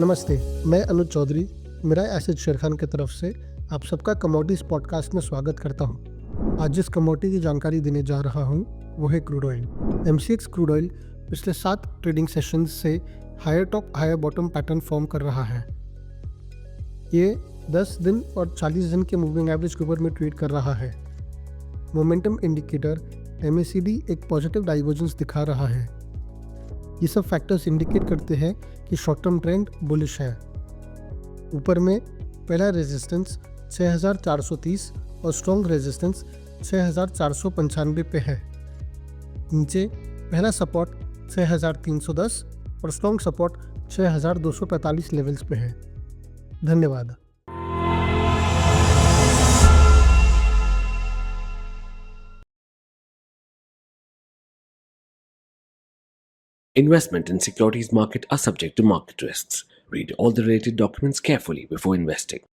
नमस्ते, मैं अनुज चौधरी मिराए एसेट शेरखान की तरफ से आप सबका कमोडिटीज पॉडकास्ट में स्वागत करता हूं। आज जिस कमोडिटी की जानकारी देने जा रहा हूं वो है crude oil. MCX crude oil पिछले 7 ट्रेडिंग सेशंस से higher top higher bottom pattern form कर रहा है। ये 10 दिन और 40 दिन के मूविंग एवरेज के ऊपर में ट्रेड कर रहा है। मोमेंटम इंडिकेटर MACD एक पॉजिटिव डाइवर्जेंस दिखा रहा है। ये सब फैक्टर्स इंडिकेट करते हैं कि शॉर्ट टर्म ट्रेंड बुलिश है। ऊपर में पहला रेजिस्टेंस 6430 और स्ट्रॉन्ग रेजिस्टेंस 6495 पे है। नीचे पहला सपोर्ट 6310 और स्ट्रॉन्ग सपोर्ट 6245 लेवल्स पे है। धन्यवाद। Investment in securities market are subject to market risks. Read all the related documents carefully before investing.